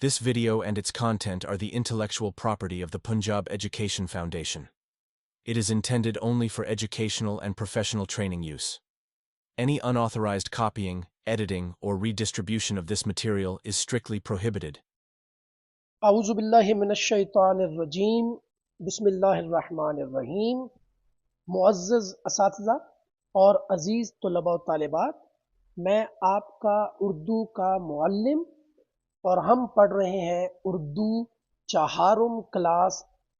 This video and its content are the intellectual property of the Punjab Education Foundation. It is intended only for educational and professional training use. Any unauthorized copying, editing, or redistribution of this material is strictly prohibited. اعوذ باللہ من الشیطان الرجیم بسم اللہ الرحمن الرحیم. معزز اساتذہ اور عزیز طلباء و طالبات، میں آپ کا اردو کا معلم اور ہم پڑھ رہے ہیں اردو چہارم کلاس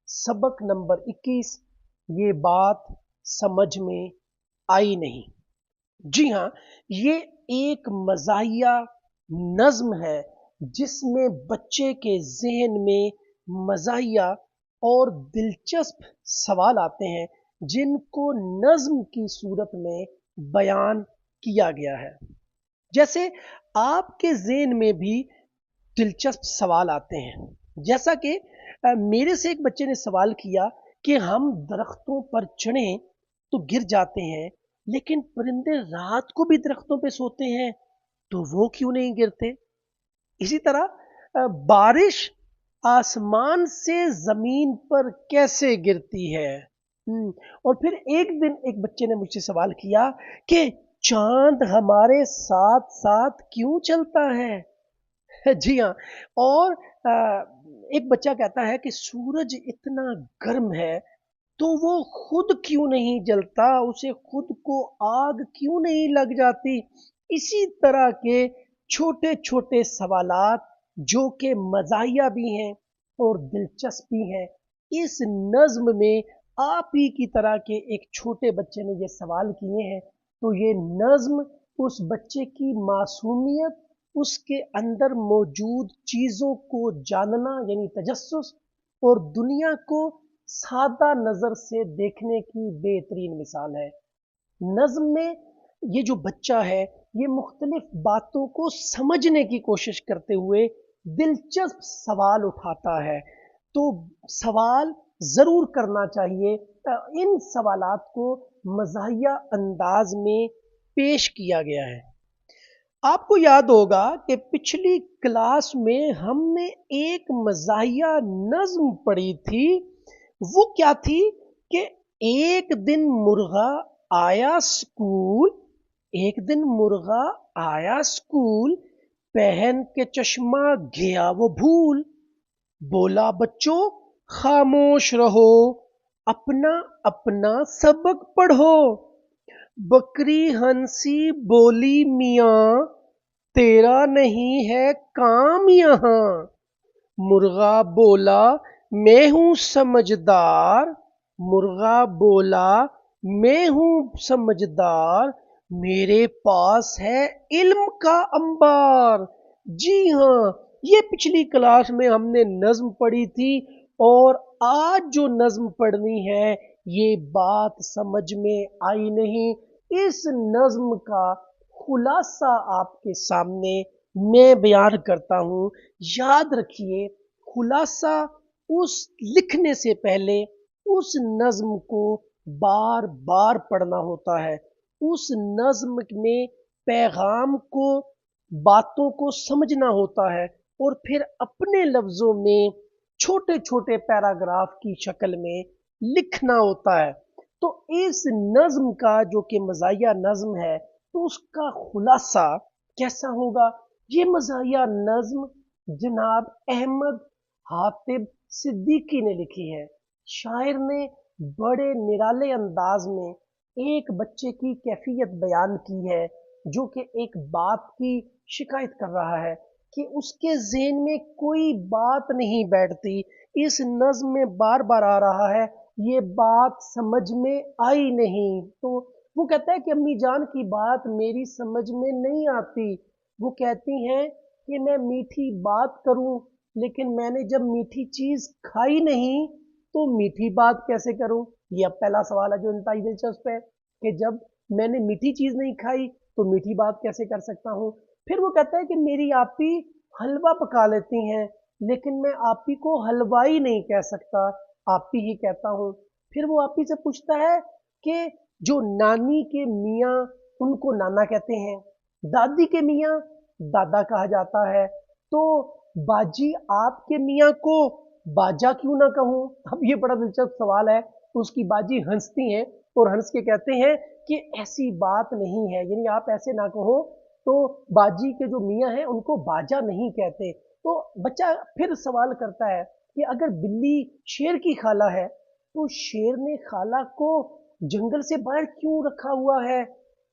سبق نمبر 21. یہ بات سمجھ میں آئی نہیں. جی ہاں، یہ ایک مزاحیہ نظم ہے جس میں بچے کے ذہن میں مزاحیہ اور دلچسپ سوال آتے ہیں جن کو نظم کی صورت میں بیان کیا گیا ہے. جیسے آپ کے ذہن میں بھی دلچسپ سوال آتے ہیں، جیسا کہ میرے سے ایک بچے نے سوال کیا کہ ہم درختوں پر چڑھیں تو گر جاتے ہیں، لیکن پرندے رات کو بھی درختوں پہ سوتے ہیں تو وہ کیوں نہیں گرتے؟ اسی طرح بارش آسمان سے زمین پر کیسے گرتی ہے؟ اور پھر ایک دن ایک بچے نے مجھ سے سوال کیا کہ چاند ہمارے ساتھ ساتھ کیوں چلتا ہے؟ جی ہاں، اور ایک بچہ کہتا ہے کہ سورج اتنا گرم ہے تو وہ خود کیوں نہیں جلتا، اسے خود کو آگ کیوں نہیں لگ جاتی؟ اسی طرح کے چھوٹے چھوٹے سوالات جو کہ مزاحیہ بھی ہیں اور دلچسپ بھی ہیں، اس نظم میں آپ ہی کی طرح کے ایک چھوٹے بچے نے یہ سوال کیے ہیں. تو یہ نظم اس بچے کی معصومیت، اس کے اندر موجود چیزوں کو جاننا یعنی تجسس، اور دنیا کو سادہ نظر سے دیکھنے کی بہترین مثال ہے. نظم میں یہ جو بچہ ہے یہ مختلف باتوں کو سمجھنے کی کوشش کرتے ہوئے دلچسپ سوال اٹھاتا ہے. تو سوال ضرور کرنا چاہیے. ان سوالات کو مزاحیہ انداز میں پیش کیا گیا ہے. آپ کو یاد ہوگا کہ پچھلی کلاس میں ہم نے ایک مزاحیہ نظم پڑھی تھی. وہ کیا تھی کہ ایک دن مرغا آیا اسکول، ایک دن مرغا آیا اسکول، پہن کے چشمہ گیا وہ بھول، بولا بچوں خاموش رہو، اپنا اپنا سبق پڑھو. بکری ہنسی بولی میاں تیرا نہیں ہے کام یہاں، مرغا بولا میں ہوں سمجھدار، مرغا بولا میں ہوں سمجھدار، میرے پاس ہے علم کا انبار. جی ہاں، یہ پچھلی کلاس میں ہم نے نظم پڑھی تھی، اور آج جو نظم پڑھنی ہے یہ بات سمجھ میں آئی نہیں. اس نظم کا خلاصہ آپ کے سامنے میں بیان کرتا ہوں. یاد رکھیے، خلاصہ اس لکھنے سے پہلے اس نظم کو بار بار پڑھنا ہوتا ہے. اس نظم میں پیغام کو، باتوں کو سمجھنا ہوتا ہے، اور پھر اپنے لفظوں میں چھوٹے چھوٹے پیراگراف کی شکل میں لکھنا ہوتا ہے. تو اس نظم کا جو کہ مزاحیہ نظم ہے تو اس کا خلاصہ کیسا ہوگا؟ یہ مزاحیہ نظم جناب احمد حاتب صدیقی نے لکھی ہے. شاعر نے بڑے نرالے انداز میں ایک بچے کی کیفیت بیان کی ہے جو کہ ایک باپ کی شکایت کر رہا ہے کہ اس کے ذہن میں کوئی بات نہیں بیٹھتی. اس نظم میں بار بار آ رہا ہے یہ بات سمجھ میں آئی نہیں. تو وہ کہتا ہے کہ امی جان کی بات میری سمجھ میں نہیں آتی. وہ کہتی ہیں کہ میں میٹھی بات کروں، لیکن میں نے جب میٹھی چیز کھائی نہیں تو میٹھی بات کیسے کروں؟ یہ اب پہلا سوال ہے جو انتہائی دلچسپ ہے کہ جب میں نے میٹھی چیز نہیں کھائی تو میٹھی بات کیسے کر سکتا ہوں؟ پھر وہ کہتا ہے کہ میری آپی حلوہ پکا لیتی ہیں، لیکن میں آپی کو حلوائی نہیں کہہ سکتا، آپی ہی کہتا ہوں. پھر وہ آپی سے پوچھتا ہے کہ جو نانی کے میاں ان کو نانا کہتے ہیں، دادی کے میاں دادا کہا جاتا ہے، تو बाजी आपके मियाँ को बाजा क्यों ना कहूँ? अब ये बड़ा दिलचस्प सवाल है। उसकी बाजी हंसती हैं और हंस के कहते हैं कि ऐसी बात नहीं है, यानी आप ऐसे ना कहो। तो बाजी के जो मियाँ हैं उनको बाजा नहीं कहते। तो बच्चा फिर सवाल करता है कि अगर बिल्ली शेर की खाला है तो शेर ने खाला को जंगल से बाहर क्यों रखा हुआ है,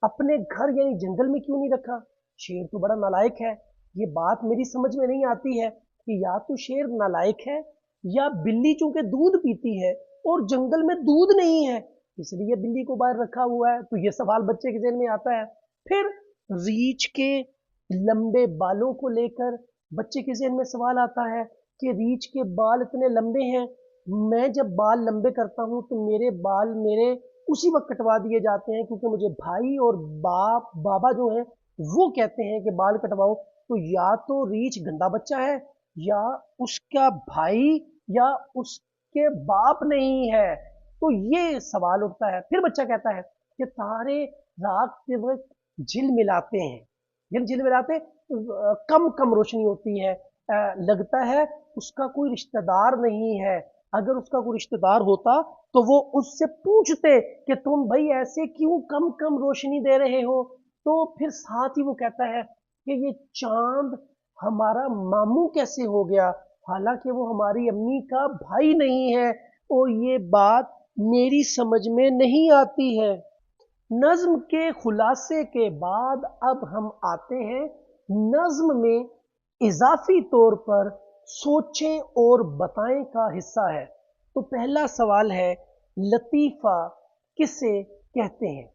अपने घर यानी जंगल में क्यों नहीं रखा? शेर तो बड़ा नालायक है। ये बात मेरी समझ में नहीं आती है कि या तो शेर नालायक है या बिल्ली चूंकि दूध पीती है और जंगल में दूध नहीं है इसलिए बिल्ली को बाहर रखा हुआ है। तो ये सवाल बच्चे के ज़हन में आता है। फिर रीछ के लंबे बालों को लेकर बच्चे के ज़हन में सवाल आता है कि रीछ के बाल इतने लंबे हैं, मैं जब बाल लंबे करता हूँ तो मेरे बाल मेरे उसी वक्त कटवा दिए जाते हैं क्योंकि मुझे भाई और बाबा जो है वो कहते हैं कि बाल कटवाओ। तो या तो रीछ गंदा बच्चा है या उसका भाई या उसके बाप नहीं है। तो ये सवाल उठता है। फिर बच्चा कहता है कि तारे रात के वक्त झिलमिलाते हैं, जब झिलमिलाते कम कम रोशनी होती है, लगता है उसका कोई रिश्तेदार नहीं है। अगर उसका कोई रिश्तेदार होता तो वो उससे पूछते कि तुम भाई ऐसे क्यों कम कम रोशनी दे रहे हो। तो फिर साथ ही वो कहता है कि ये चांद हमारा मामू कैसे हो गया, हालांकि वो हमारी अम्मी का भाई नहीं है और ये बात मेरी समझ में नहीं आती है। नज्म के खुलासे के बाद अब हम आते हैं नज्म में इजाफी तौर पर सोचें और बताएं का हिस्सा है। तो पहला सवाल है लतीफ़ा किसे कहते हैं?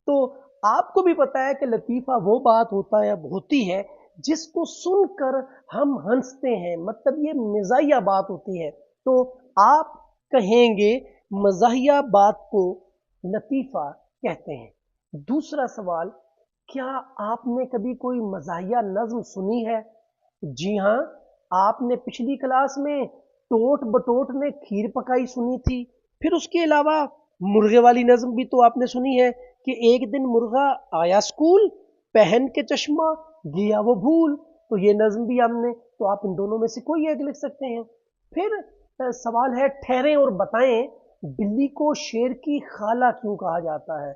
तो आपको भी पता है कि लतीफ़ा वो बात होती है जिसको सुनकर हम हंसते हैं, मतलब ये मज़ाहिया बात होती है। तो आप कहेंगे मज़ाहिया बात को लतीफ़ा कहते हैं। दूसरा सवाल, क्या आपने कभी कोई मज़ाहिया नज़्म सुनी है? जी हाँ, आपने पिछली क्लास में टोट बटोट ने खीर पकाई सुनी थी। फिर उसके अलावा मुर्गे वाली नज़्म भी तो आपने सुनी है कि एक दिन मुर्गा आया स्कूल, पहन के चश्मा गया वो भूल। तो ये नज़्म भी हमने, तो आप इन दोनों में से कोई एक लिख सकते हैं। फिर सवाल है ठहरें और बताएं बिल्ली को शेर की खाला क्यों कहा जाता है?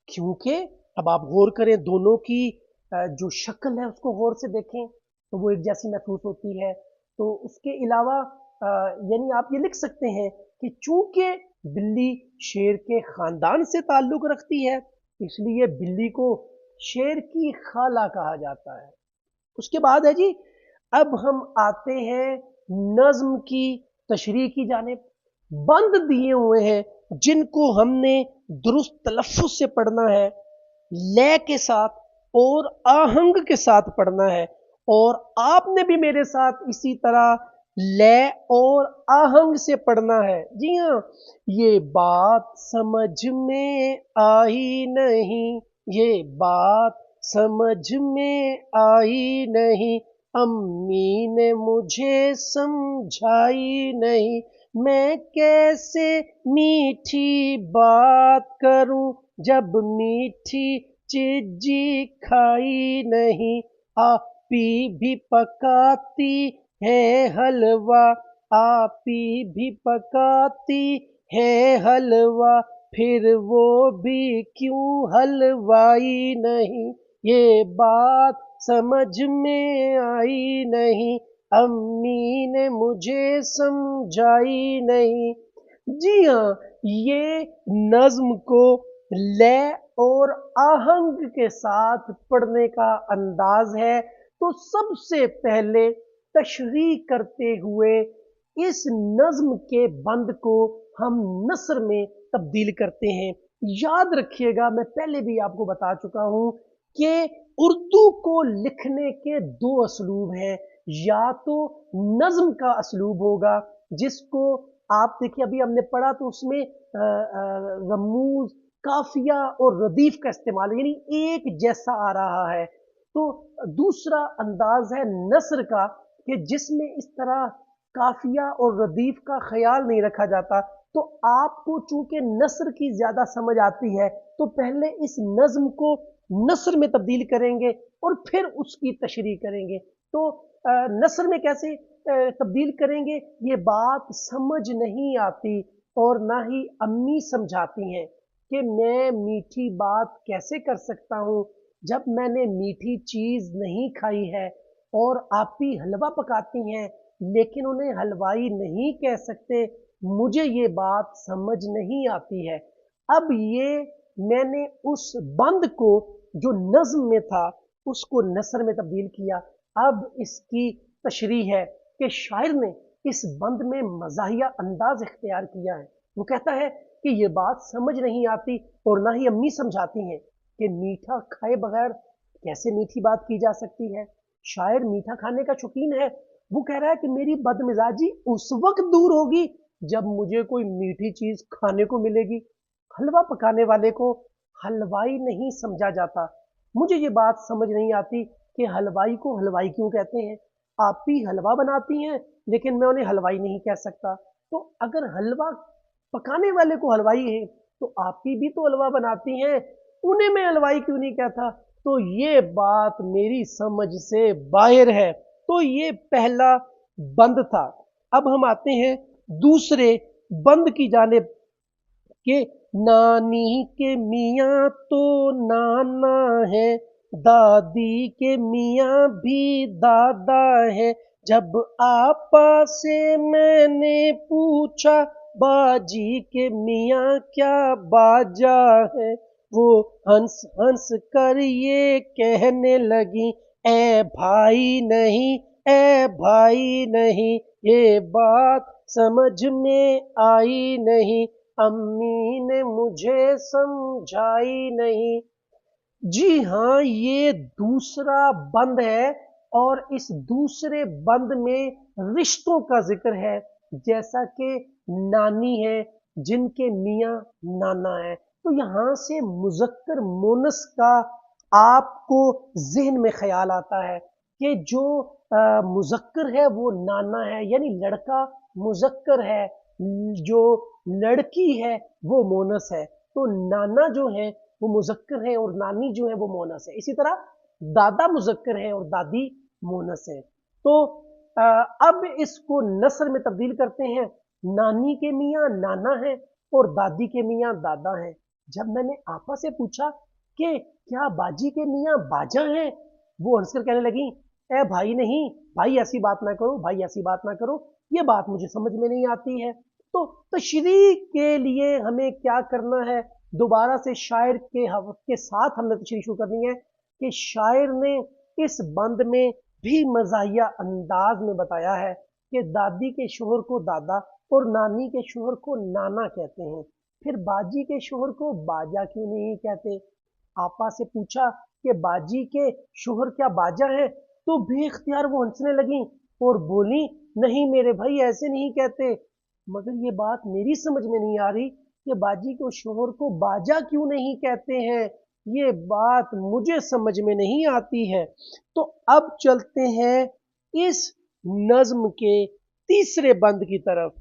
क्योंकि अब आप गौर करें, दोनों की जो शक्ल है उसको गौर से देखें तो वो एक जैसी महसूस होती है। तो उसके अलावा यानी आप ये लिख सकते हैं कि चूंकि बिल्ली शेर के खानदान से ताल्लुक रखती है इसलिए बिल्ली को शेर की खाला कहा जाता है। उसके बाद है जी, अब हम आते हैं नज्म की तशरीह की जानिब। बंद दिए हुए हैं जिनको हमने दुरुस्त तलफ्फुज से पढ़ना है, लय के साथ और आहंग के साथ पढ़ना है। और आपने भी मेरे साथ इसी तरह लय और आहंग से पढ़ना है। जी हाँ, ये बात समझ में आई नहीं, ये बात समझ में आई नहीं, अम्मी ने मुझे समझाई नहीं, मैं कैसे मीठी बात करूं जब मीठी चीज़ी खाई नहीं। आपी भी पकाती है हलवा, आपी भी पकाती है हलवा, फिर वो भी क्यों हलवाई नहीं, ये बात समझ में आई नहीं, अम्मी ने मुझे समझाई नहीं। जी हाँ, ये नज्म को लय और आहंग के साथ पढ़ने का अंदाज है। तो सबसे पहले तशरीह करते हुए इस नज्म के बंद को हम नस्र में तब्दील करते हैं। याद रखिएगा, मैं पहले भी आपको बता चुका हूं कि उर्दू को लिखने के दो असलूब हैं। या तो नज्म का असलूब होगा जिसको आप देखिए, अभी हमने पढ़ा तो उसमें रमूज, काफिया और रदीफ का इस्तेमाल यानी एक जैसा आ रहा है। तो दूसरा अंदाज है नस्र का कि जिसमें इस तरह काफिया और रदीफ का ख्याल नहीं रखा जाता। तो आपको चूंकि नस्र की ज्यादा समझ आती है तो पहले इस नज्म को नस्र में तब्दील करेंगे और फिर उसकी तशरीह करेंगे। तो नस्र में कैसे तब्दील करेंगे, ये बात समझ नहीं आती, और ना ही अम्मी समझाती हैं कि मैं मीठी बात कैसे कर सकता हूँ जब मैंने मीठी चीज़ नहीं खाई है। और आप भी हलवा पकाती हैं लेकिन उन्हें हलवाई नहीं कह सकते, मुझे ये बात समझ नहीं आती है। अब ये मैंने उस बंद को जो नज्म में था उसको नसर में तब्दील किया। अब इसकी तशरीह है कि शायर ने इस बंद में मज़ाहिया अंदाज इख्तियार किया है। वो कहता है कि ये बात समझ नहीं आती और ना ही अम्मी समझाती हैं कि मीठा खाए बगैर कैसे मीठी बात की जा सकती है। शायर मीठा खाने का शौकीन है। वो कह रहा है कि मेरी बदमिजाजी उस वक्त दूर होगी जब मुझे कोई मीठी चीज खाने को मिलेगी। हलवा पकाने वाले को हलवाई नहीं समझा जाता। मुझे ये बात समझ नहीं आती कि हलवाई को हलवाई क्यों कहते हैं। आप भी हलवा बनाती हैं लेकिन मैं उन्हें हलवाई नहीं कह सकता। तो अगर हलवा पकाने वाले को हलवाई है तो आप भी तो हलवा बनाती हैं, उन्हें मैं हलवाई क्यों नहीं कहता। तो ये बात मेरी समझ से बाहर है। तो ये पहला बंद था। अब हम आते हैं दूसरे बंद की जानिब कि नानी के मियाँ तो नाना है, दादी के मियाँ भी दादा है। जब आपा से मैंने पूछा बाजी के मियाँ क्या बाजा है, वो हंस हंस कर ये कहने लगी ए भाई नहीं, ए भाई नहीं। ये बात समझ में आई नहीं, अम्मी ने मुझे समझाई नहीं। जी हाँ, ये दूसरा बंद है और इस दूसरे बंद में रिश्तों का जिक्र है। जैसा कि नानी है जिनके मियाँ नाना है, तो यहाँ से मुज़क्कर मोनस का आपको ज़हन में ख्याल आता है कि जो मुज़क्कर है वो नाना है, यानी लड़का मुज़क्कर है, जो लड़की है वो मोनस है। तो नाना जो है वो मुज़क्कर है और नानी जो है वो मोनस है। इसी तरह दादा मुज़क्कर है और दादी मोनस है। तो अब इसको नस्र में तब्दील करते हैं। नानी के मियाँ नाना है और दादी के मियाँ दादा हैं। जब मैंने आपा से पूछा कि क्या बाजी के मियाँ बाजा हैं, वो हंसकर कहने लगी ए भाई नहीं, भाई ऐसी बात ना करो, भाई ऐसी बात ना करो, ये बात मुझे समझ में नहीं आती है। तो तशरीह के लिए हमें क्या करना है, दोबारा से शायर के साथ हमने तशरीह शुरू करनी है कि शायर ने इस बंद में भी मज़ाहिया अंदाज में बताया है कि दादी के शोहर को दादा और नानी के शोहर को नाना कहते हैं। फिर बाजी के शोहर को बाजा क्यों नहीं कहते। आपा से पूछा कि बाजी के शोहर क्या बाजा है, तो बेख्तियार वो हंसने लगी और बोली नहीं मेरे भाई ऐसे नहीं कहते। मगर ये बात मेरी समझ में नहीं आ रही कि बाजी के शोहर को बाजा क्यों नहीं कहते हैं, ये बात मुझे समझ में नहीं आती है। तो अब चलते हैं इस नज्म के तीसरे बंद की तरफ।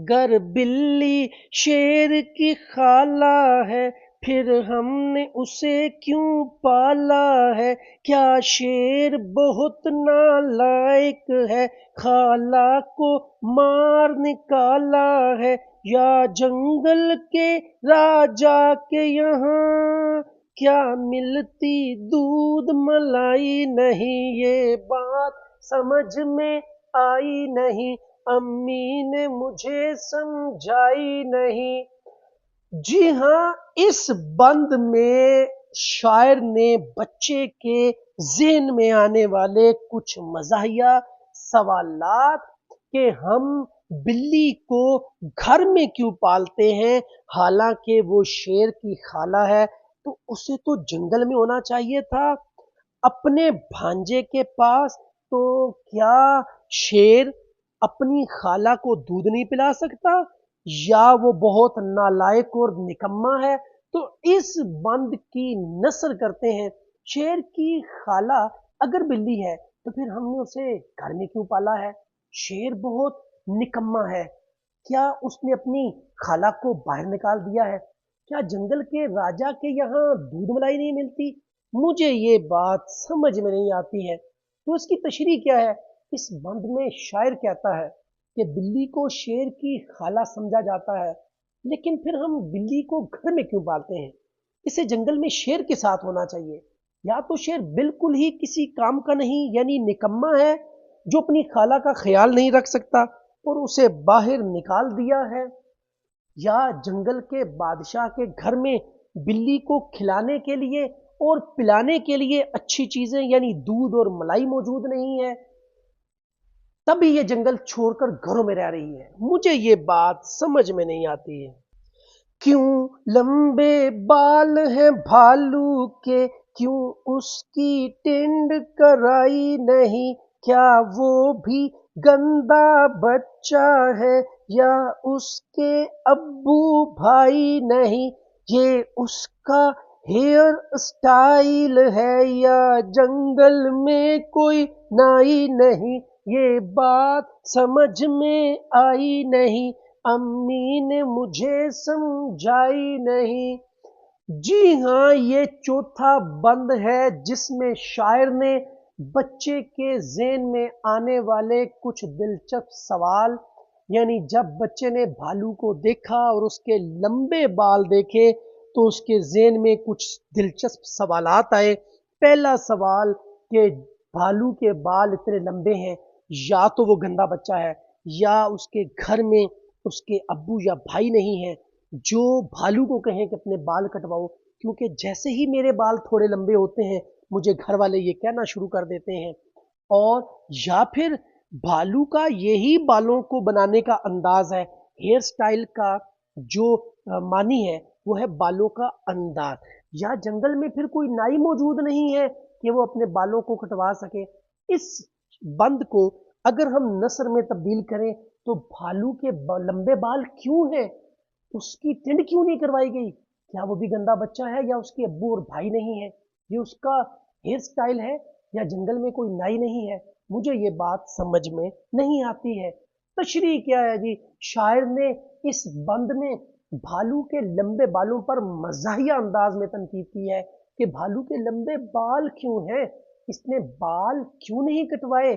गर बिल्ली शेर की खाला है, फिर हमने उसे क्यों पाला है। क्या शेर बहुत नालायक है, खाला को मार निकाला है। या जंगल के राजा के यहाँ क्या मिलती दूध मलाई नहीं। ये बात समझ में आई नहीं, अम्मी ने मुझे समझाई नहीं। जी हाँ, इस बंद में शायर ने बच्चे के ज़हन में आने वाले कुछ मज़ाहिया सवालात कि हम बिल्ली को घर में क्यों पालते हैं, हालांकि वो शेर की खाला है तो उसे तो जंगल में होना चाहिए था अपने भांजे के पास। तो क्या शेर अपनी खाला को दूध नहीं पिला सकता, या वो बहुत नालायक और निकम्मा है। तो इस बंद की नस्र करते हैं। शेर की खाला अगर बिल्ली है तो फिर हमने उसे घर में क्यों पाला है। शेर बहुत निकम्मा है, क्या उसने अपनी खाला को बाहर निकाल दिया है। क्या जंगल के राजा के यहाँ दूध मलाई नहीं मिलती। मुझे ये बात समझ में नहीं आती है। تو اس की तशरीह क्या है? इस बंद में शायर कहता है कि बिल्ली को शेर की खाला समझा जाता है, लेकिन फिर हम बिल्ली को घर में क्यों पालते हैं? इसे जंगल में शेर के साथ होना चाहिए। या तो शेर बिल्कुल ही किसी काम का नहीं यानी निकम्मा है जो अपनी खाला का ख्याल नहीं रख सकता और उसे बाहर निकाल दिया है, या जंगल के बादशाह के घर में बिल्ली को खिलाने के लिए और पिलाने के लिए अच्छी चीजें यानी दूध और मलाई मौजूद नहीं है, तभी ये जंगल छोड़कर घरों में रह रही है। मुझे ये बात समझ में नहीं आती है। क्यों लंबे बाल हैं भालू के, क्यों उसकी टिंड कराई नहीं? क्या वो भी गंदा बच्चा है या उसके अब्बू भाई नहीं? ये उसका हेयर स्टाइल है या जंगल में कोई नाई नहीं? ये बात समझ में आई नहीं, अम्मी ने मुझे समझाई नहीं। जी हाँ, ये चौथा बंद है जिसमें शायर ने बच्चे के ज़हन में आने वाले कुछ दिलचस्प सवाल, यानी जब बच्चे ने भालू को देखा और उसके लंबे बाल देखे तो उसके ज़हन में कुछ दिलचस्प सवालात आए। पहला सवाल कि भालू के बाल इतने लंबे हैं, या तो वो गंदा बच्चा है या उसके घर में उसके अब्बू या भाई नहीं है जो भालू को कहें कि अपने बाल कटवाओ, क्योंकि जैसे ही मेरे बाल थोड़े लंबे होते हैं मुझे घर वाले ये कहना शुरू कर देते हैं। और या फिर भालू का यही बालों को बनाने का अंदाज है, हेयर स्टाइल का जो मानी है वो है बालों का अंदाज। या जंगल में फिर कोई नाई मौजूद नहीं है कि वो अपने बालों को कटवा सके। इस बंद को अगर हम नस्र में तब्दील करें तो भालू के लंबे बाल क्यों हैं? उसकी टिंड क्यों नहीं करवाई गई? क्या वो भी गंदा बच्चा है या उसके अब्बू और भाई नहीं है? ये उसका हेयर स्टाइल है या जंगल में कोई नाई नहीं है? मुझे ये बात समझ में नहीं आती है। तशरीह क्या है जी? शायर ने इस बंद में भालू के लंबे बालों पर मज़ाहिया अंदाज में तनकीद की है कि भालू के लंबे बाल क्यों हैं, इसने बाल क्यों नहीं कटवाए,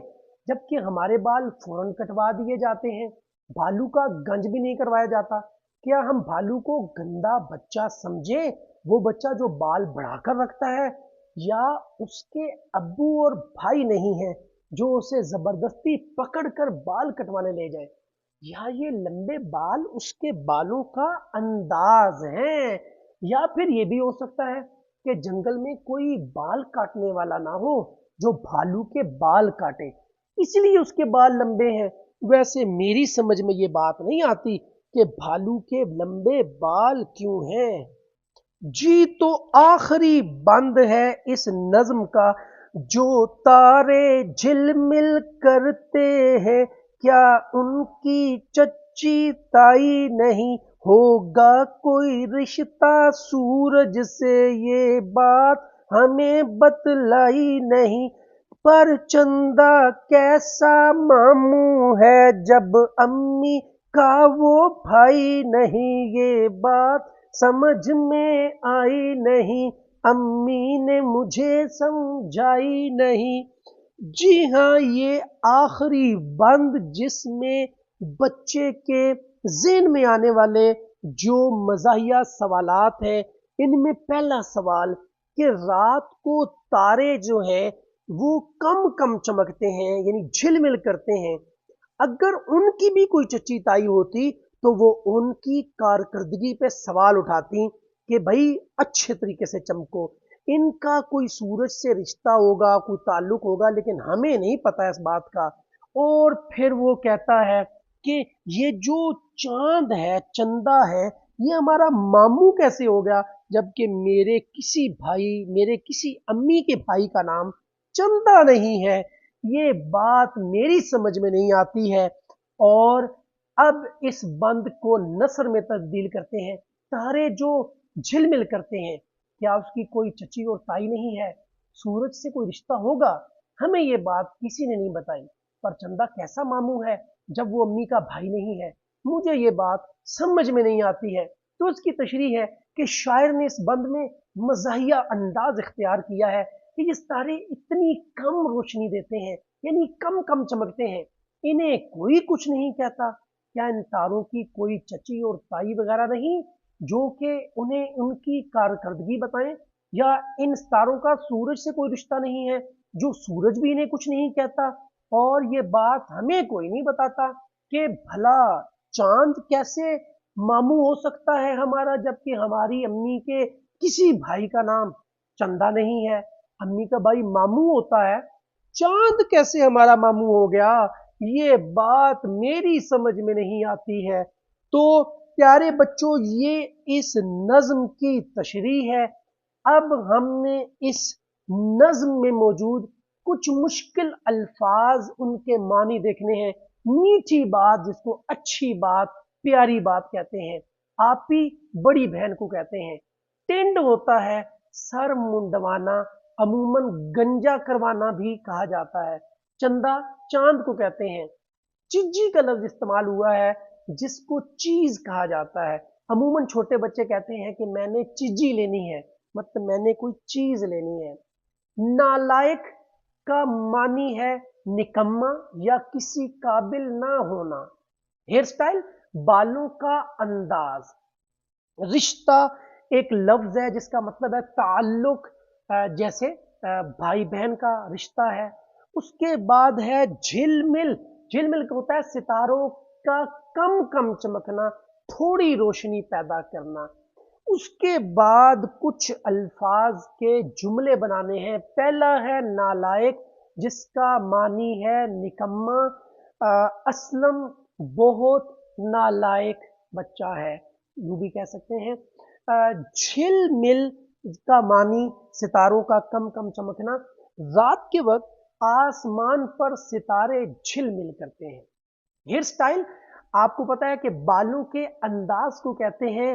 जबकि हमारे बाल फौरन कटवा दिए जाते हैं। भालू का गंज भी नहीं करवाया जाता। क्या हम भालू को गंदा बच्चा समझे, वो बच्चा जो बाल बढ़ाकर रखता है, या उसके अब्बू और भाई नहीं है जो उसे जबरदस्ती पकड़कर बाल कटवाने ले जाए? या ये लंबे बाल उसके बालों का अंदाज है? या फिर ये भी हो सकता है कि जंगल में कोई बाल काटने वाला ना हो जो भालू के बाल काटे, इसलिए उसके बाल लंबे हैं। वैसे मेरी समझ में ये बात नहीं आती कि भालू के लंबे बाल क्यों हैं। जी, तो आखिरी बंद है इस नज्म का, जो तारे झिलमिल करते हैं, क्या उनकी चच्ची ताई नहीं? होगा कोई रिश्ता सूरज से, ये बात हमें बतलाई नहीं। पर चंदा कैसा मामू है जब अम्मी का वो भाई नहीं? ये बात समझ में आई नहीं, अम्मी ने मुझे समझाई नहीं। जी हाँ, ये आखिरी बंद जिसमें बच्चे के ज़हन में आने वाले जो मज़ाहिया सवालात हैं, इनमें पहला सवाल कि रात को तारे जो हैं वो कम कम चमकते हैं यानी झिलमिल करते हैं। अगर उनकी भी कोई चच्ची ताई होती तो वो उनकी कारकर्दगी पे सवाल उठाती कि भाई अच्छे तरीके से चमको, इनका कोई सूरज से रिश्ता होगा, कोई ताल्लुक होगा, लेकिन हमें नहीं पता इस बात का। और फिर वो कहता है कि ये जो चांद है, चंदा है, ये हमारा मामू कैसे हो गया, जबकि मेरे किसी भाई, मेरे किसी अम्मी के भाई का नाम चंदा नहीं है। ये बात मेरी समझ में नहीं आती है। और अब इस बंद को नस्र में तब्दील करते हैं। तारे जो झिलमिल करते हैं, क्या उसकी कोई चची और ताई नहीं है? सूरज से कोई रिश्ता होगा? हमें ये बात किसी ने नहीं बताई। पर चंदा कैसा मामू है जब वो अम्मी का भाई नहीं है? मुझे ये बात समझ में नहीं आती है। तो उसकी तशरीह है कि शायर ने इस बंद में मज़ाहिया अंदाज इख्तियार किया है कि ये सितारे इतनी कम रोशनी देते हैं, यानी कम कम चमकते हैं, इन्हें कोई कुछ नहीं कहता? क्या इन तारों की कोई चची और ताई वगैरह नहीं जो कि उन्हें उनकी कारकर्दगी बताएं? या इन सितारों का सूरज से कोई रिश्ता नहीं है, जो सूरज भी इन्हें कुछ नहीं कहता? और ये बात हमें कोई नहीं बताता कि भला चांद कैसे मामू हो सकता है हमारा, जबकि हमारी अम्मी के किसी भाई का नाम चंदा नहीं है। अम्मी का भाई मामू होता है, चांद कैसे हमारा मामू हो गया? ये बात मेरी समझ में नहीं आती है। तो प्यारे बच्चों, ये इस नज्म की तशरीह है। अब हमने इस नज्म में मौजूद कुछ मुश्किल अल्फाज, उनके मानी देखने हैं। मीठी बात जिसको अच्छी बात, प्यारी बात कहते हैं। आपी बड़ी बहन को कहते हैं। टिंड होता है सर मुंडवाना, अमूमन गंजा करवाना भी कहा जाता है। चंदा चांद को कहते हैं। चिज्जी का लफ्ज इस्तेमाल हुआ है जिसको चीज कहा जाता है। अमूमन छोटे बच्चे कहते हैं कि मैंने चिज्जी लेनी है, मतलब मैंने कोई चीज लेनी है। नालायक का मानी है निकम्मा या किसी काबिल ना होना। हेयर स्टाइल, बालों का अंदाज। रिश्ता एक लफ्ज है जिसका मतलब है ताल्लुक, जैसे भाई बहन का रिश्ता है। उसके बाद है झिलमिल। झिलमिल का होता है सितारों का कम कम चमकना, थोड़ी रोशनी पैदा करना। उसके बाद कुछ अल्फाज के जुमले बनाने हैं। पहला है नालायक, जिसका मानी है निकम्मा। असलम बहुत नालायक बच्चा है, यूं भी कह सकते हैं। झिलमिल का मानी सितारों का कम कम चमकना। रात के वक्त आसमान पर सितारे झिलमिल करते हैं। हेयर स्टाइल, आपको पता है कि बालों के अंदाज को कहते हैं।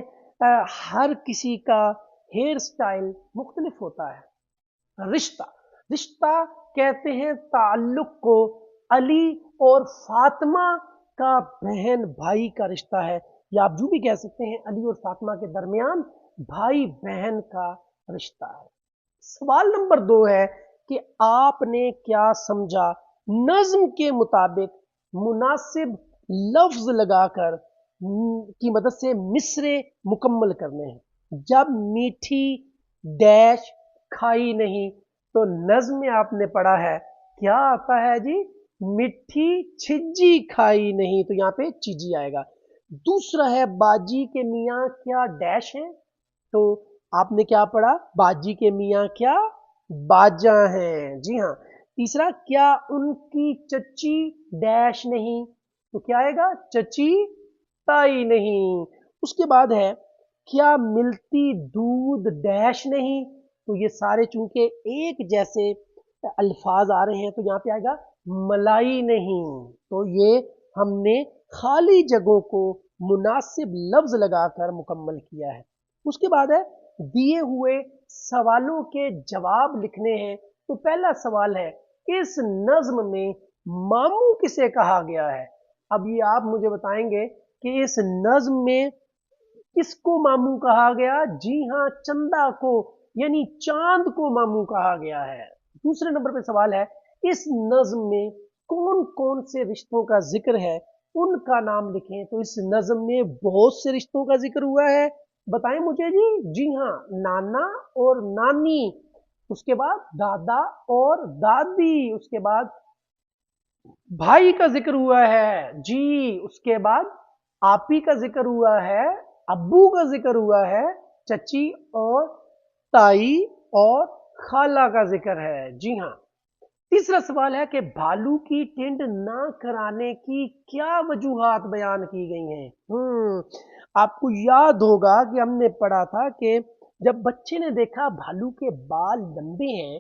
हर किसी का हेयर स्टाइल मुख्तलिफ होता है। रिश्ता, रिश्ता कहते हैं ताल्लुक को। अली और फातिमा का बहन भाई का रिश्ता है, या आप जो भी कह सकते हैं अली और फातिमा के दरमियान भाई बहन का रिश्ता है। सवाल नंबर 2 है कि आपने क्या समझा? नज्म के मुताबिक मुनासिब लफ्ज लगाकर की मदद से मिसरे मुकम्मल करने हैं। जब मीठी डैश खाई नहीं, तो नज्म में आपने पढ़ा है क्या आता है जी? मिठी छिज्जी खाई नहीं, तो यहाँ पे चिज्जी आएगा। दूसरा है बाजी के मियाँ क्या डैश है, तो आपने क्या पढ़ा? बाजी के मियाँ क्या बाजा हैं। जी हाँ। तीसरा, क्या उनकी चची डैश नहीं, तो क्या आएगा? चची ताई नहीं। उसके बाद है क्या मिलती दूध डैश नहीं, तो ये सारे चूंकि एक जैसे अल्फाज आ रहे हैं तो यहाँ पे आएगा मलाई नहीं। तो ये हमने खाली जगहों को मुनासिब लफ्ज लगाकर मुकम्मल किया है। उसके बाद है दिए हुए सवालों के जवाब लिखने हैं। तो पहला सवाल है, इस नज्म में मामू किसे कहा गया है? अब ये आप मुझे बताएंगे कि इस नज्म में किसको मामू कहा गया? जी हाँ, चंदा को, यानी चांद को मामू कहा गया है। दूसरे नंबर पे सवाल है, इस नज्म में कौन कौन से रिश्तों का जिक्र है, उनका नाम लिखें। तो इस नज्म में बहुत से रिश्तों का जिक्र हुआ है, बताएं मुझे जी। जी हाँ, नाना और नानी, उसके बाद दादा और दादी, उसके बाद भाई का जिक्र हुआ है जी, उसके बाद आपी का जिक्र हुआ है, अब्बू का जिक्र हुआ है, चची और ताई और खाला का जिक्र है। जी हाँ। तीसरा सवाल है कि भालू की टिंड ना कराने की क्या वजूहात बयान की गई हैं? आपको याद होगा कि हमने पढ़ा था कि जब बच्चे ने देखा भालू के बाल लंबे हैं,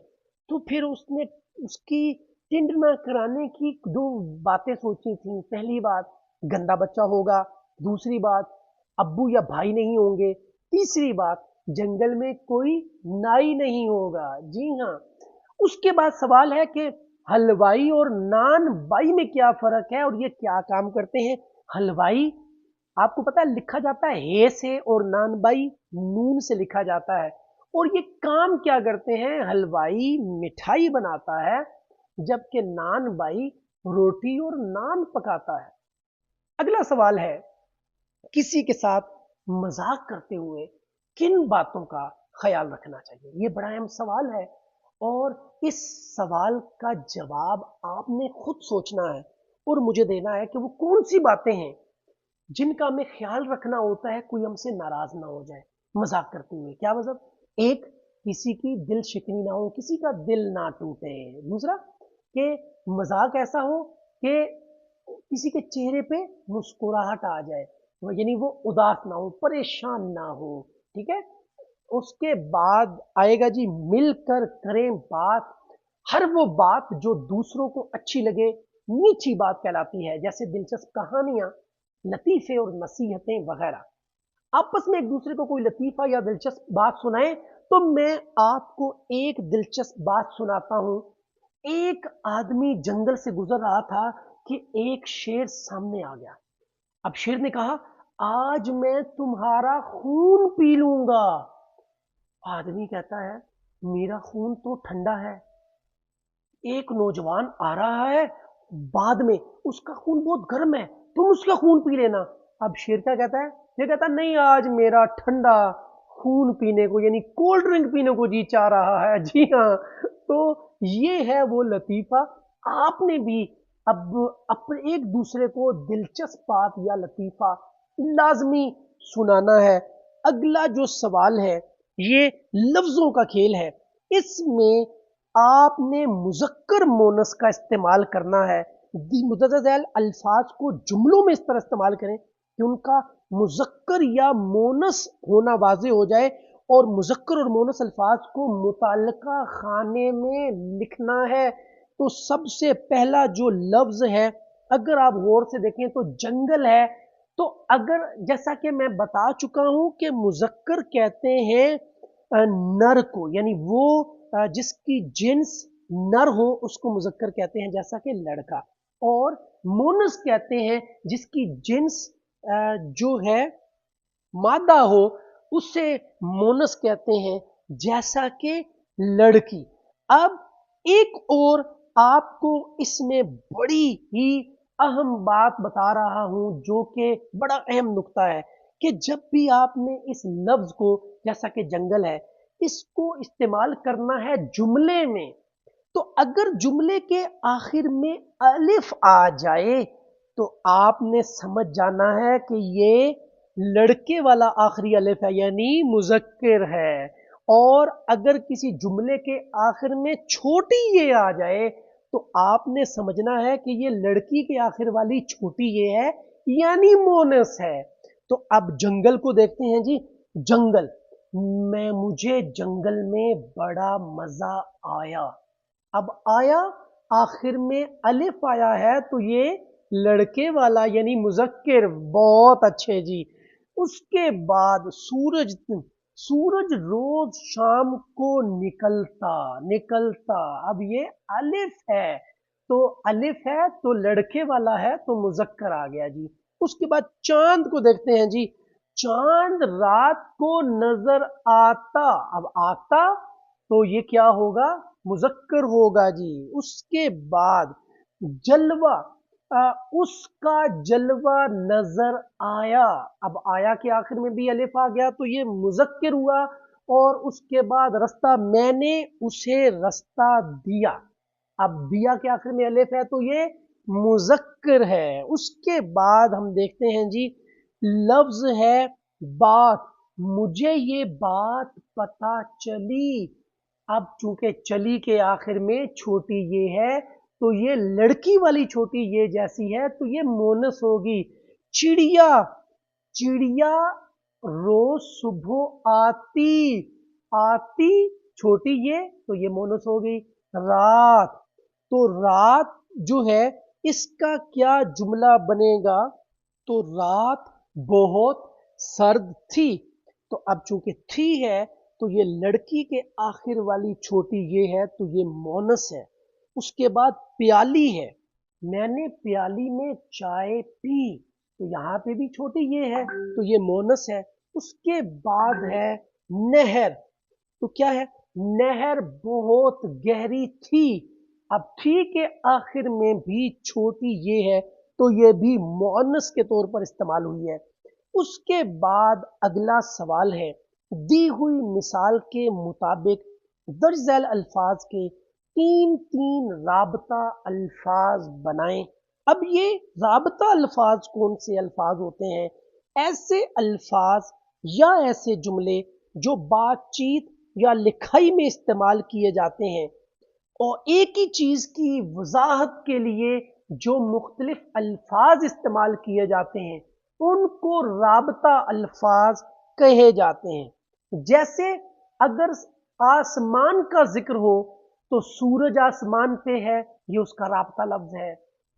तो फिर उसने उसकी टिंड ना कराने की 2 बातें सोची थी। पहली बात, गंदा बच्चा होगा। दूसरी बात, अब्बू या भाई नहीं होंगे। तीसरी बात, जंगल में कोई नाई नहीं होगा। जी हाँ। उसके बाद सवाल है कि हलवाई और नान बाई में क्या फर्क है और ये क्या काम करते हैं? हलवाई, आपको पता है लिखा जाता है हे से, और नान बाई नून से लिखा जाता है। اور یہ کام کیا کرتے ہیں؟ حلوائی مٹھائی بناتا ہے جبکہ نان بائی روٹی اور نان پکاتا ہے۔ اگلا سوال ہے، کسی کے ساتھ مذاق کرتے ہوئے کن باتوں کا خیال رکھنا چاہیے؟ یہ بڑا اہم سوال ہے اور اس سوال کا جواب آپ نے خود سوچنا ہے اور مجھے دینا ہے کہ وہ کون سی باتیں ہیں جن کا ہمیں خیال رکھنا ہوتا ہے کوئی ہم سے ناراض نہ ہو جائے مذاق کرتے ہوئے۔ کیا مطلب؟ ایک، کسی کی دل شکنی نہ ہو، کسی کا دل نہ ٹوٹے۔ دوسرا، کہ مذاق ایسا ہو کہ کسی کے چہرے پہ مسکراہٹ آ جائے، یعنی وہ اداس نہ ہو، پریشان نہ ہو، ٹھیک ہے۔ اس کے بعد آئے گا جی مل کر کریں بات، ہر وہ بات جو دوسروں کو اچھی لگے میٹھی بات کہلاتی ہے، جیسے دلچسپ کہانیاں، لطیفے اور نصیحتیں وغیرہ۔ آپس میں ایک دوسرے کو کوئی لطیفہ یا دلچسپ بات سنائیں تو میں آپ کو ایک دلچسپ بات سناتا ہوں۔ ایک آدمی جنگل سے گزر رہا تھا کہ ایک شیر سامنے آ گیا۔ اب شیر نے کہا، آج میں تمہارا خون پی لوں گا۔ آدمی کہتا ہے، میرا خون تو ٹھنڈا ہے۔ ایک نوجوان آ رہا ہے بعد میں، اس کا خون بہت گرم ہے، تم اس کا خون پی لینا۔ اب شیر کیا کہتا ہے؟ یہ کہتا ہے، نہیں، آج میرا ٹھنڈا خون پینے کو، یعنی کولڈ ڈرنک پینے کو جی چاہ رہا ہے۔ جی ہاں، تو یہ ہے وہ لطیفہ۔ آپ نے بھی اب اپنے ایک دوسرے کو دلچسپ بات یا لطیفہ لازمی سنانا ہے۔ اگلا جو سوال ہے یہ لفظوں کا کھیل ہے۔ اس میں آپ نے مذکر مونس کا استعمال کرنا ہے۔ متعدد ذیل الفاظ کو جملوں میں اس طرح استعمال کریں کہ ان کا مذکر یا مونس ہونا واضح ہو جائے، اور مذکر اور مونس الفاظ کو متعلقہ خانے میں لکھنا ہے۔ تو سب سے پہلا جو لفظ ہے، اگر آپ غور سے دیکھیں تو جنگل ہے۔ تو اگر جیسا کہ میں بتا چکا ہوں کہ مذکر کہتے ہیں نر کو، یعنی وہ جس کی جنس نر ہو اس کو مذکر کہتے ہیں، جیسا کہ لڑکا، اور مونس کہتے ہیں جس کی جنس جو ہے مادہ ہو اسے مونس کہتے ہیں، جیسا کہ لڑکی۔ اب ایک اور آپ کو اس میں بڑی ہی اہم بات بتا رہا ہوں جو کہ بڑا اہم نقطہ ہے کہ جب بھی آپ نے اس لفظ کو، جیسا کہ جنگل ہے، اس کو استعمال کرنا ہے جملے میں، تو اگر جملے کے آخر میں الف آ جائے تو آپ نے سمجھ جانا ہے کہ یہ لڑکے والا آخری الف ہے، یعنی مذکر ہے۔ اور اگر کسی جملے کے آخر میں چھوٹی یہ آ جائے تو آپ نے سمجھنا ہے کہ یہ لڑکی کے آخر والی چھوٹی یہ ہے، یعنی مونس ہے۔ تو اب جنگل کو دیکھتے ہیں جی۔ جنگل، مجھے جنگل میں بڑا مزہ آیا۔ اب آیا آخر میں الف آیا ہے تو یہ لڑکے والا یعنی مذکر، بہت اچھے جی۔ اس کے بعد سورج روز شام کو نکلتا، اب یہ الف ہے تو الف ہے تو لڑکے والا ہے تو مذکر آ گیا جی۔ اس کے بعد چاند کو دیکھتے ہیں جی۔ چاند رات کو نظر آتا، اب آتا تو یہ کیا ہوگا؟ مذکر ہوگا جی۔ اس کے بعد جلوہ، اس کا جلوہ نظر آیا، اب آیا کے آخر میں بھی الف آ گیا تو یہ مذکر ہوا۔ اور اس کے بعد رستہ، میں نے اسے رستہ دیا، اب دیا کے آخر میں الف ہے تو یہ مذکر ہے۔ اس کے بعد ہم دیکھتے ہیں جی لفظ ہے بات، مجھے یہ بات پتہ چلی، اب چونکہ چلی کے آخر میں چھوٹی یہ ہے تو یہ لڑکی والی چھوٹی یہ جیسی ہے تو یہ مونس ہوگی۔ چڑیا روز صبح آتی چھوٹی یہ تو یہ مونس ہوگی۔ رات، تو رات جو ہے اس کا کیا جملہ بنے گا؟ تو رات بہت سرد تھی، تو اب چونکہ تھی ہے تو یہ لڑکی کے آخر والی چھوٹی یہ ہے تو یہ مونس ہے۔ اس کے بعد پیالی ہے، میں نے پیالی میں چائے پی تو یہاں پہ بھی چھوٹی یہ ہے تو یہ مونس ہے۔ اس کے بعد ہے نہر، तो क्या है, नहर बहुत गहरी थी। अब थी के आखिर में भी छोटी ये है, तो ये भी मुअन्नस के तौर पर इस्तेमाल हुई है। उसके बाद अगला सवाल है, दी हुई मिसाल के मुताबिक दर्ज झैल अल्फाज के तीन तीन राबता अल्फाज बनाएं। अब ये राबता अल्फाज कौन से अल्फाज होते हैं? ऐसे अल्फाज या ऐसे जुमले जो बातचीत या लिखाई में इस्तेमाल किए जाते हैं और एक ही चीज की वजाहत के लिए जो मुख्तलिफ अल्फाज इस्तेमाल किए जाते हैं उनको राबता अल्फाज कहे जाते हैं। जैसे अगर आसमान का जिक्र हो तो सूरज आसमान पे है, ये उसका राबता लफ्ज है।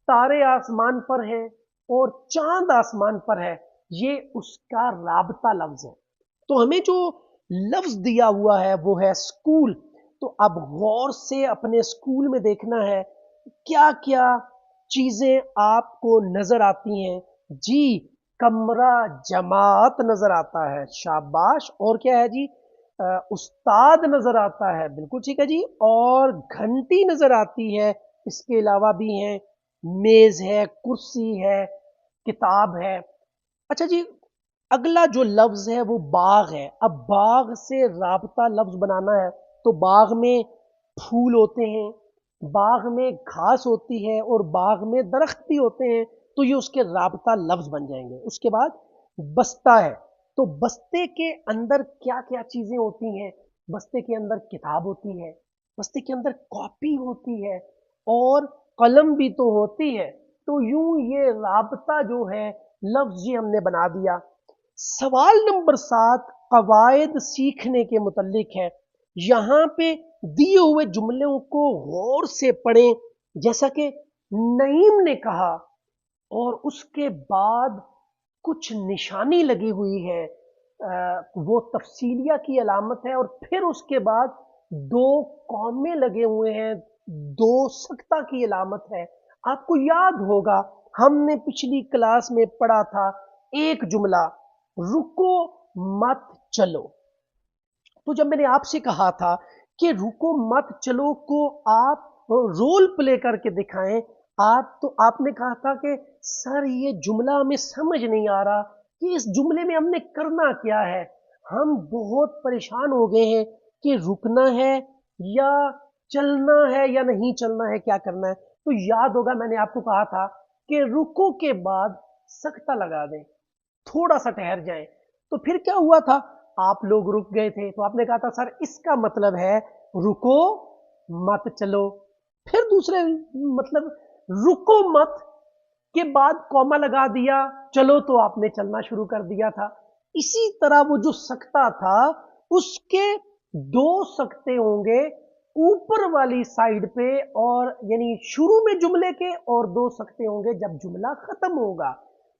तारे आसमान पर हैं और चांद आसमान पर है, ये उसका राबता लफ्ज है। तो हमें जो लफ्ज दिया हुआ है वो है स्कूल। तो अब गौर से अपने स्कूल में देखना है क्या क्या चीजें आपको नजर आती हैं। जी, कमरा जमात नजर आता है, शाबाश। और क्या है जी? उस्ताद नजर आता है, बिल्कुल ठीक है जी। और घंटी नजर आती है, इसके अलावा भी हैं, मेज है, कुर्सी है, किताब है। अच्छा जी, अगला जो लफ्ज है वो बाग है। अब बाग से राबता लफ्ज बनाना है तो बाग में फूल होते हैं, बाग में घास होती है और बाग में दरख्त भी होते हैं, तो ये उसके राबता लफ्ज बन जाएंगे। उसके बाद बस्ता है, तो बस्ते के अंदर क्या क्या चीजें होती हैं? बस्ते के अंदर किताब होती है, बस्ते के अंदर कॉपी होती है और कलम भी तो होती है। तो यूं ये राबता जो है लफ्ज ये हमने बना दिया। सवाल नंबर 7 कवायद सीखने के मुतल्लिक है। यहां पे दिए हुए जुमलों को गौर से पढ़ें। जैसा कि नईम ने कहा और उसके बाद कुछ निशानी लगी हुई है, वो तफसीलिया की अलामत है, और फिर उसके बाद दो कौमे लगे हुए हैं, दो सख्ता की अलामत है। आपको याद होगा हमने पिछली क्लास में पढ़ा था एक जुमला, रुको मत चलो। तो जब मैंने आपसे कहा था कि रुको मत चलो को आप रोल प्ले करके दिखाएं, आप तो आपने कहा था कि सर ये जुमला हमें समझ नहीं आ रहा कि इस जुमले में हमने करना क्या है। हम बहुत परेशान हो गए हैं कि रुकना है या चलना है या नहीं चलना है, क्या करना है। तो याद होगा मैंने आपको कहा था कि रुको के बाद सख्ता लगा दें, थोड़ा सा ठहर जाएं। तो फिर क्या हुआ था, आप लोग रुक गए थे, तो आपने कहा था सर इसका मतलब है रुको मत चलो। फिर दूसरे मतलब रुको मत के बाद कॉमा लगा दिया, चलो तो आपने चलना शुरू कर दिया था। इसी तरह वो जो सख्ता था उसके दो सख्ते होंगे ऊपर वाली साइड पे, और यानी शुरू में जुमले के, और दो सख्ते होंगे जब जुमला खत्म होगा।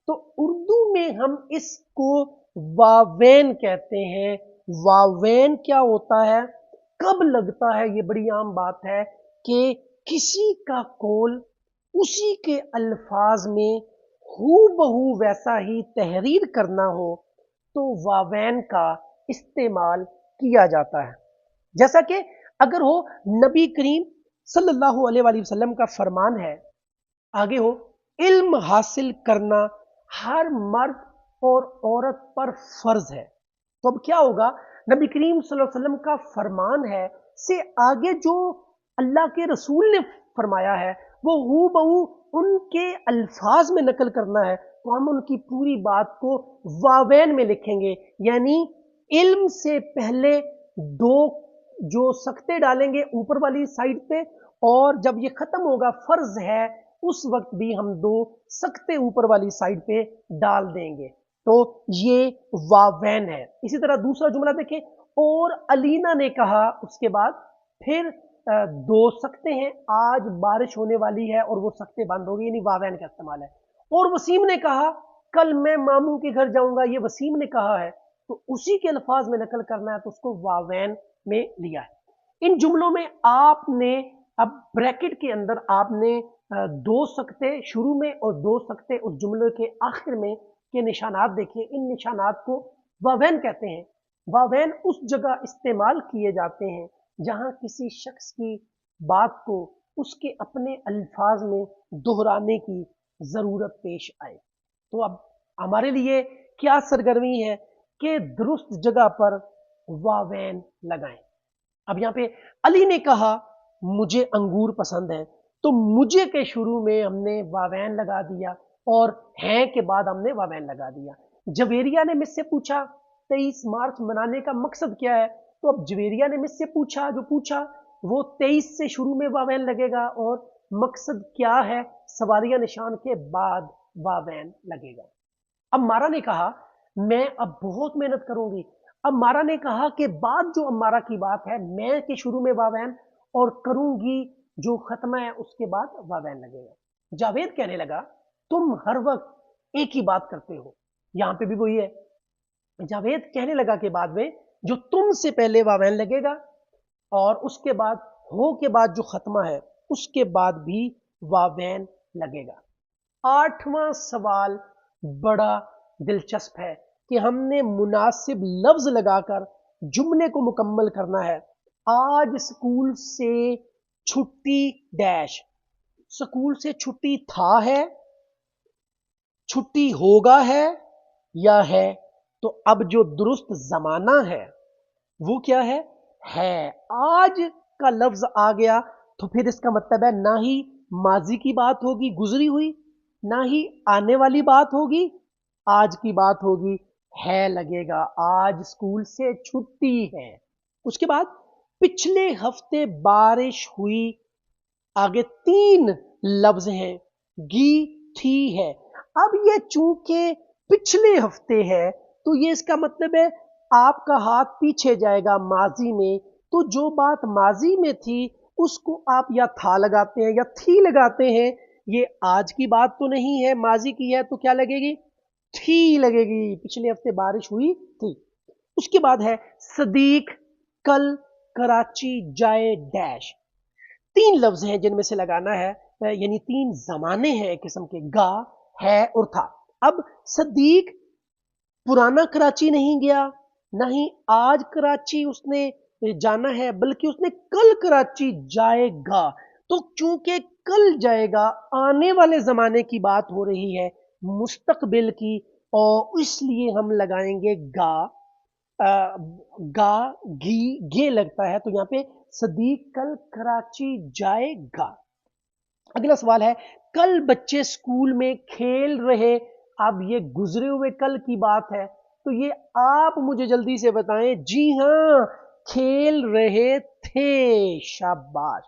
तो उर्दू में हम इसको वावेन कहते हैं। वावेन क्या होता है, कब लगता है, ये बड़ी आम बात है कि किसी का कौल उसी के अल्फाज में हू बहू वैसा ही तहरीर करना हो तो वावेन का इस्तेमाल किया जाता है। जैसा कि अगर हो नबी करीम सल्लल्लाहु अलैहि वसल्लम का फरमान है, आगे हो, इल्म हासिल करना हर मर्द और औरत पर फर्ज है। तो अब क्या होगा, नबी करीम सल्लल्लाहु अलैहि वसल्लम का फरमान है से आगे जो अल्लाह के रसूल ने फरमाया है वो हू बहू उनके अल्फाज में नकल करना है, तो हम उनकी पूरी बात को वावेन में लिखेंगे। यानी इल्म से पहले दो जो सख्ते डालेंगे ऊपर वाली साइड पे, और जब ये खत्म होगा फर्ज है उस वक्त भी हम दो सख्ते ऊपर वाली साइड पे डाल देंगे। तो ये वावेन है। इसी तरह दूसरा जुमला देखें, और अलीना ने कहा, उसके बाद फिर दो सख्ते हैं, आज बारिश होने वाली है और वो सख्ते बंद हो गए, यानी वावेन का इस्तेमाल है। और वसीम ने कहा कल मैं मामू के घर जाऊंगा, ये वसीम ने कहा है, तो उसी के अल्फाज में नकल करना है तो उसको वावेन में लिया है। इन जुमलों में आपने अब ब्रैकेट के अंदर आपने दो सख्ते शुरू में और दो सख्ते उस जुमले के आखिर में के निशानात देखे। इन निशानात को वावेन कहते हैं। वावैन उस जगह इस्तेमाल किए जाते हैं जहां किसी शख्स की बात को उसके अपने अल्फाज में दोहराने की जरूरत पेश आए। तो अब हमारे लिए क्या सरगर्मी है कि दुरुस्त जगह पर वावैन लगाएं। अब यहाँ पे अली ने कहा मुझे अंगूर पसंद है, तो मुझे के शुरू में हमने वावैन लगा दिया और हैं के बाद हमने वावैन लगा दिया। जवेरिया ने मुझसे पूछा 23 मार्च मनाने का मकसद क्या है, तो अब जवेरिया ने मुझसे पूछा जो पूछा वो 23 से शुरू में वावैन लगेगा और मकसद क्या है सवालिया निशान के बाद वावैन लगेगा। अब मारा ने कहा मैं अब बहुत मेहनत करूंगी। अब मारा ने कहा कि बात जो अम्मारा की बात है, मैं के शुरू में वावैन और करूंगी जो खत्म है उसके बाद वावैन लगेगा। जावेद कहने लगा तुम हर वक्त एक ही बात करते हो, यहां पे भी वही है। जावेद कहने लगा के बाद में जो तुम से पहले वावैन लगेगा और उसके बाद हो के बाद जो खत्मा है उसके बाद भी वावैन लगेगा। 8वां सवाल बड़ा दिलचस्प है कि हमने मुनासिब लफ्ज लगाकर जुमले को मुकम्मल करना है। आज स्कूल से छुट्टी डैश। स्कूल से छुट्टी था है, छुट्टी होगा है या तो अब जो दुरुस्त जमाना है वो क्या है आज का लफ्ज आ गया तो फिर इसका मतलब है ना ही माजी की बात होगी गुजरी हुई, ना ही आने वाली बात होगी आज की बात होगी, है लगेगा। आज स्कूल से छुट्टी है। उसके बाद पिछले हफ्ते बारिश हुई, आगे 3 लफ्ज हैं, गी थी है। अब ये चूंकि पिछले हफ्ते है तो ये इसका मतलब है आपका हाथ पीछे जाएगा माजी में, तो जो बात माजी में थी उसको आप या था लगाते हैं या थी लगाते हैं। ये आज की बात तो नहीं है, माजी की है तो क्या लगेगी, थी लगेगी। पिछले हफ्ते बारिश हुई थी। उसके बाद है सदीक कल कराची जाए डैश। 3 लफ्ज हैं जिनमें से लगाना है, यानी 3 जमाने हैं एक किस्म के, गा है और था। अब सदीक पुराना कराची नहीं गया, ना ही आज कराची उसने जाना है, बल्कि उसने कल कराची जाएगा। तो चूंकि कल जाएगा आने वाले जमाने की बात हो रही है, मुस्तकबिल की, और इसलिए हम लगाएंगे गा। गा घी गे लगता है तो यहां पे सदीक कल कराची जाएगा। अगला सवाल है कल बच्चे स्कूल में खेल रहे। अब ये गुजरे हुए कल की बात है तो ये आप मुझे जल्दी से बताएं। जी हां, खेल रहे थे। शाबाश।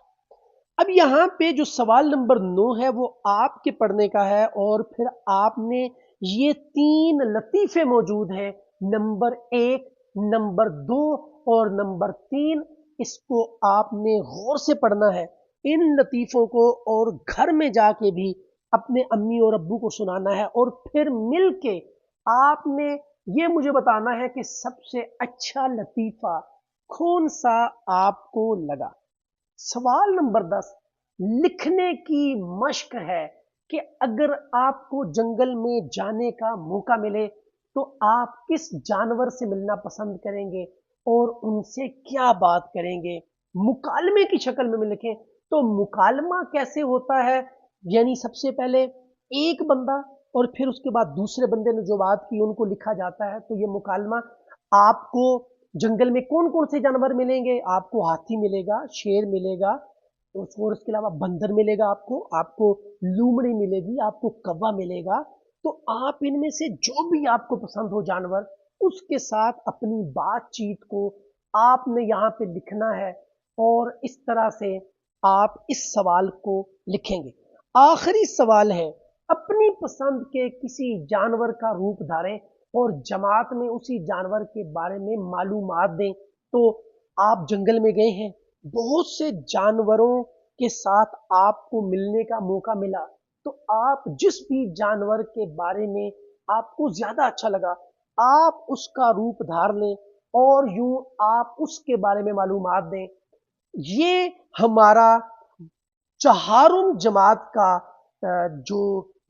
अब यहां पे जो सवाल नंबर 9 है वो आपके पढ़ने का है और फिर आपने ये 3 लतीफे मौजूद हैं, नंबर 1, नंबर 2 और नंबर 3। इसको आपने गौर से पढ़ना है इन लतीफों को और घर में जाके भी अपने अम्मी और अब्बू को सुनाना है और फिर मिलके आपने ये मुझे बताना है कि सबसे अच्छा लतीफा कौन सा आपको लगा। सवाल नंबर 10 लिखने की मश्क है कि अगर आपको जंगल में जाने का मौका मिले तो आप किस जानवर से मिलना पसंद करेंगे और उनसे क्या बात करेंगे। मुकालमे की शक्ल में लिखें। तो मुकालमा कैसे होता है, यानी सबसे पहले एक बंदा और फिर उसके बाद दूसरे बंदे ने जो बात की उनको लिखा जाता है। तो ये मुकालमा आपको जंगल में कौन कौन से जानवर मिलेंगे, आपको हाथी मिलेगा, शेर मिलेगा और उसके अलावा बंदर मिलेगा, आपको लूमड़ी मिलेगी, आपको कौवा मिलेगा। तो आप इनमें से जो भी आपको पसंद हो जानवर उसके साथ अपनी बातचीत को आपने यहाँ पे लिखना है और इस तरह से आप इस सवाल को लिखेंगे। आखिरी सवाल है अपनी पसंद के किसी जानवर का रूप धारें और जमात में उसी जानवर के बारे में मालूमात दें। तो आप जंगल में गए हैं, बहुत से जानवरों के साथ आपको मिलने का मौका मिला, तो आप जिस भी जानवर के बारे में आपको ज्यादा अच्छा लगा आप उसका रूप धार लें और यूं आप उसके बारे में मालूमात दें। ये हमारा चहारुम जमात का जो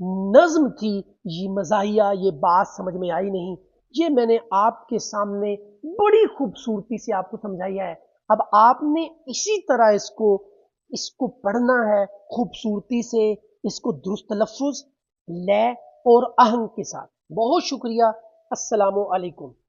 नज्म थी, ये मजाहिया, ये बात समझ में आई नहीं। یہ میں نے آپ کے سامنے بڑی خوبصورتی سے آپ کو سمجھایا ہے. اب آپ نے اسی طرح اس کو پڑھنا ہے خوبصورتی سے، اس کو درست تلفظ، لے اور آہنگ کے ساتھ. بہت شکریہ. السلام علیکم.